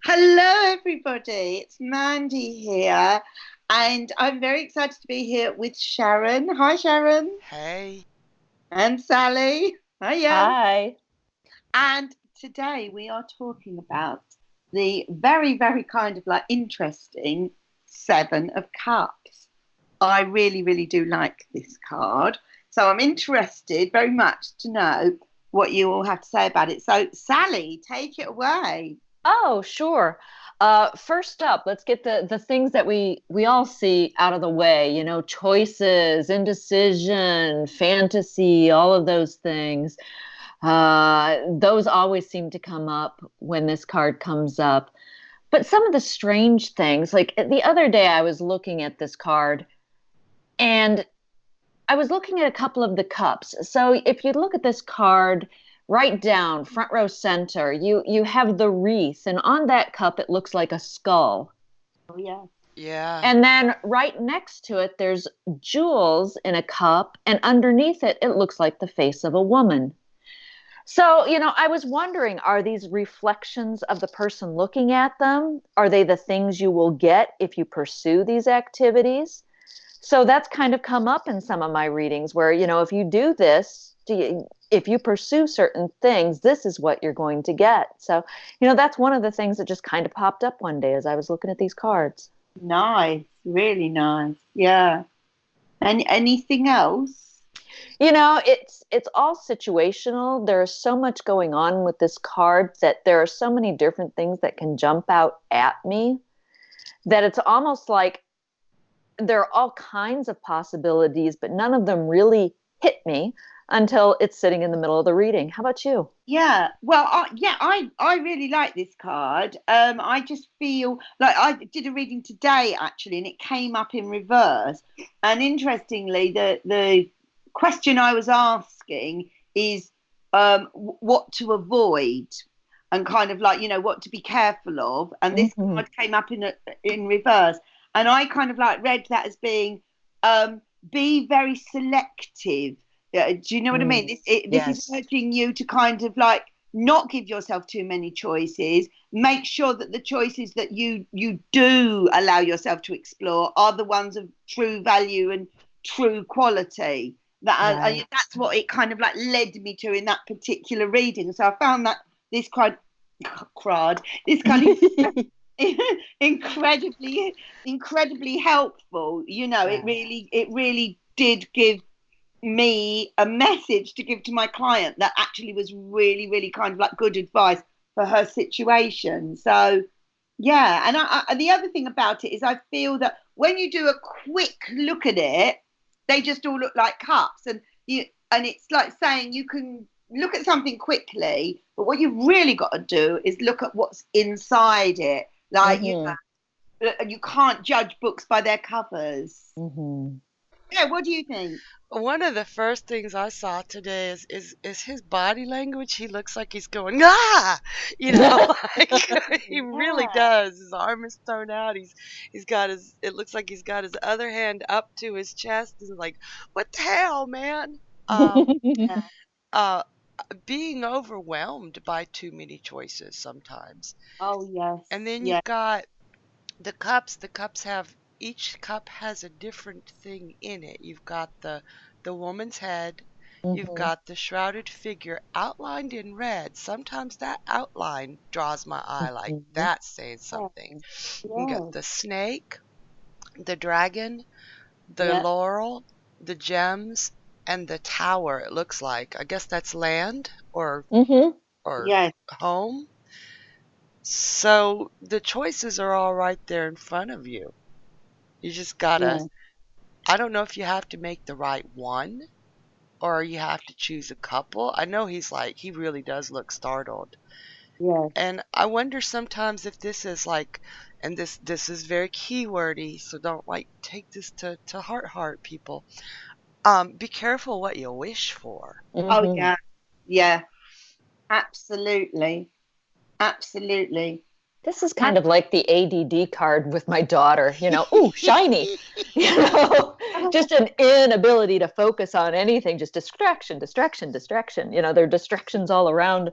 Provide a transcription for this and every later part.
Hello, everybody. It's Mandy here, and I'm very excited to be here with Sharon. Hi, Sharon. Hey. And Sally. Hiya. Hi. And today we are talking about the very, very kind of like interesting Seven of Cups. I really, really do like this card. So I'm interested very much to know what you all have to say about it. So, Sally, take it away. Oh, sure. First up, let's get the things that we all see out of the way, choices, indecision, fantasy, all of those things. Those always seem to come up when this card comes up. But some of the strange things, like the other day I was looking at this card and I was looking at a couple of the cups. So if you look at this card right down, front row center, you have the wreath, and on that cup it looks like a skull. Oh, yeah. Yeah. And then right next to it, there's jewels in a cup, and underneath it, it looks like the face of a woman. So, I was wondering, are these reflections of the person looking at them? Are they the things you will get if you pursue these activities? So that's kind of come up in some of my readings where, if you do this, if you pursue certain things, this is what you're going to get. So, that's one of the things that just kind of popped up one day as I was looking at these cards. Nice, really nice. Yeah. And anything else? It's all situational. There's so much going on with this card that there are so many different things that can jump out at me that it's almost like there are all kinds of possibilities, but none of them really hit me until it's sitting in the middle of the reading. How about you? Yeah. Well, I really like this card. I just feel like I did a reading today actually, and it came up in reverse. And interestingly, the question I was asking is what to avoid and kind of like what to be careful of. And this Mm-hmm. card came up in reverse, and I kind of like read that as being be very selective. Yeah, do you know what I mean? This is Yes. urging you to kind of like not give yourself too many choices. Make sure that the choices that you do allow yourself to explore are the ones of true value and true quality. Right. That's what it kind of like led me to in that particular reading. So I found that this crowd, this kind of incredibly, incredibly helpful. Yeah. It really did give me a message to give to my client that actually was really, really kind of like good advice for her situation. So, yeah. And the other thing about it is I feel that when you do a quick look at it, they just all look like cups. And it's like saying you can look at something quickly, but what you've really got to do is look at what's inside it. Like, Mm-hmm. you can't judge books by their covers. Mm-hmm. Yeah, what do you think? One of the first things I saw today is his body language. He looks like he's going, ah, like he really Yeah. does. His arm is thrown out. He's got his. It looks like he's got his other hand up to his chest. And like, what the hell, man? Um, Yeah. uh, being overwhelmed by too many choices sometimes. Oh, yes. And then Yeah. you've got the cups. The cups have each cup has a different thing in it. You've got the woman's head, you've Mm-hmm. got the shrouded figure outlined in red. Sometimes that outline draws my eye like Mm-hmm. that's saying Yeah. something. You got Yeah. the snake, the dragon, the Yeah. laurel, the gems, and the tower. It looks like. I guess that's land Mm-hmm. or Yes. home. So the choices are all right there in front of you. You just gotta, Yeah. I don't know if you have to make the right one or you have to choose a couple. I know he really does look startled. Yes. And I wonder sometimes if this is like, and this is very keywordy, so don't like take this to heart people. Be careful what you wish for. Oh, Mm-hmm. yeah. Yeah. Absolutely. Absolutely. This is And kind of like the ADD card with my daughter, ooh, shiny, just an inability to focus on anything, just distraction, distraction, distraction. There are distractions all around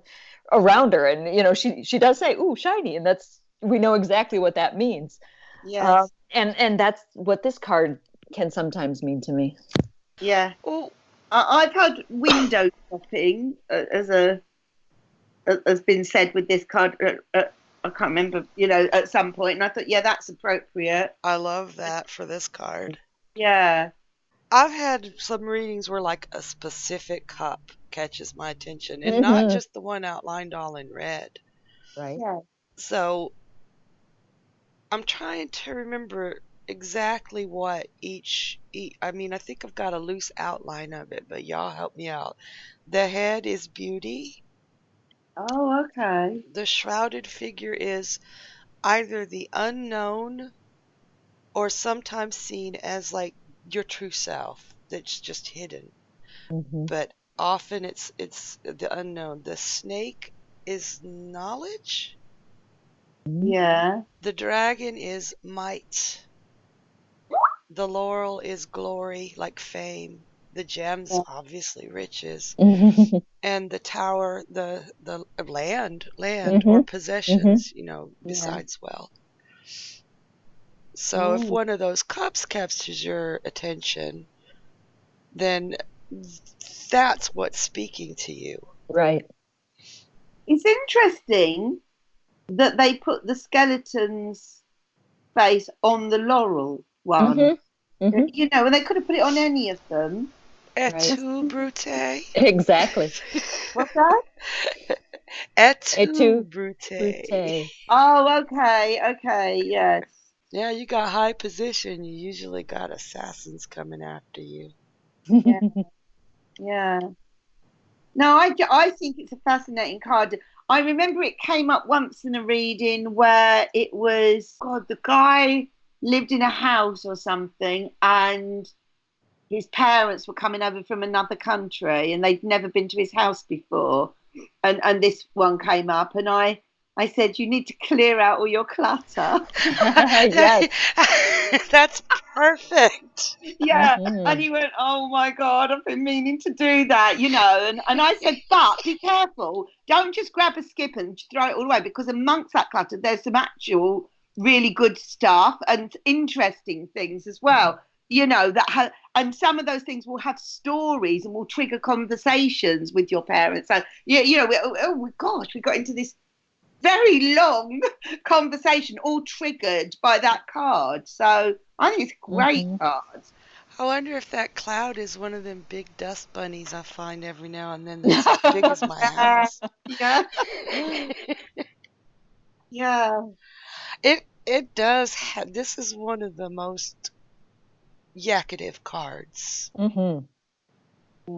her. And, she does say, ooh, shiny. And that's, we know exactly what that means. Yes. And that's what this card can sometimes mean to me. Yeah. Oh, I've had window shopping has been said with this card. I can't remember, at some point, and I thought, yeah, that's appropriate. I love that for this card. Yeah. I've had some readings where like a specific cup catches my attention and not just the one outlined all in red. Right. Yeah. So I'm trying to remember exactly what I mean, I think I've got a loose outline of it, but y'all help me out. The head is beauty. Oh, okay. The shrouded figure is either the unknown or sometimes seen as like your true self that's just hidden. Mm-hmm. But often it's the unknown. The snake is knowledge. Yeah. The dragon is might. The laurel is glory, like fame. The gems, Yeah. obviously riches. Mm-hmm. And the tower, the land or possessions, Yeah. besides wealth. So if Mm. one of those cups captures your attention, then that's what's speaking to you. Right. It's interesting that they put the skeleton's face on the laurel one. Mm-hmm. Mm-hmm. And they could have put it on any of them. Et Right. tu, Brute? Exactly. What's that? Et Et tu, tu, Brute? Brute. Oh, okay, okay, yes. Yeah, you got high position. You usually got assassins coming after you. Yeah, yeah. No, I think it's a fascinating card. I remember it came up once in a reading where it was, God, the guy lived in a house or something, and his parents were coming over from another country and they'd never been to his house before. And this one came up, and I said, you need to clear out all your clutter. Yes. That's perfect. Yeah. And Mm-hmm. he went, oh my God, I've been meaning to do that. And I said, but be careful. Don't just grab a skip and throw it all away, because amongst that clutter, there's some actual really good stuff and interesting things as well. And some of those things will have stories and will trigger conversations with your parents. So, oh my gosh, we got into this very long conversation, all triggered by that card. So I think it's a great Mm-hmm. card. I wonder if that cloud is one of them big dust bunnies I find every now and then that's as big as my house. Yeah, yeah. It does this is one of the most yakkative cards. Mm-hmm.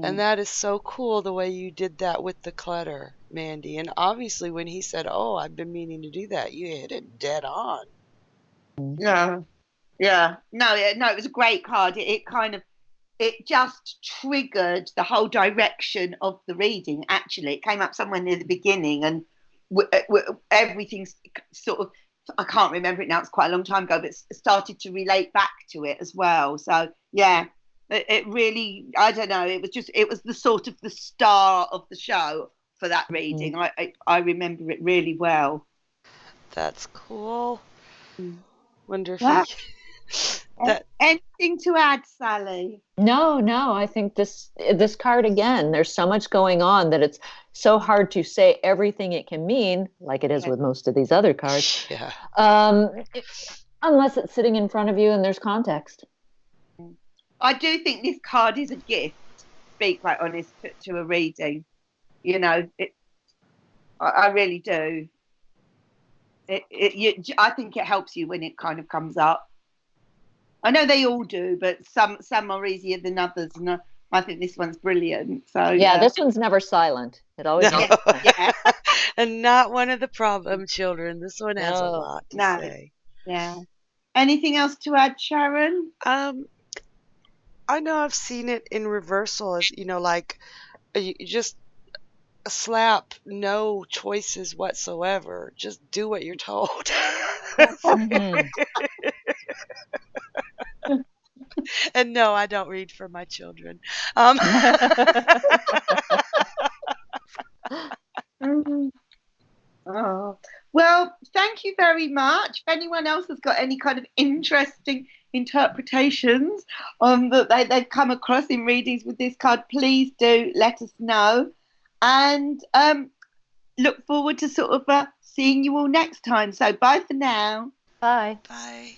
And that is so cool the way you did that with the clutter, Mandy. And obviously when he said, "Oh, I've been meaning to do that," you hit it dead on. Yeah, yeah. No, no, it was a great card. It just triggered the whole direction of the reading. Actually, it came up somewhere near the beginning, and everything's sort of, I can't remember it now. It's quite a long time ago, but it started to relate back to it as well. So yeah, it really, I don't know. It was the sort of the star of the show for that reading. Mm-hmm. I remember it really well. That's cool. Wonder if Yeah. that Anything to add, Sally? No, no, I think this card again, there's so much going on that it's so hard to say everything it can mean, like it is Yeah. with most of these other cards. Yeah. Unless it's sitting in front of you and there's context. I do think this card is a gift, to be quite honest, to a reading. I really do. I think it helps you when it kind of comes up. I know they all do, but some are easier than others, and I think this one's brilliant. So Yeah, this one's never silent. It always No. makes sense. yeah, And not one of the problem children. This one has a No. lot to no, say. yeah. Anything else to add, Sharon? I know I've seen it in reversal as, like you just slap no choices whatsoever. Just do what you're told. Mhm. And no, I don't read for my children. Mhm. Oh. Well, thank thank you very much. If anyone else has got any kind of interesting interpretations that they've come across in readings with this card, please do let us know. And look forward to sort of seeing you all next time. So bye for now. Bye. Bye.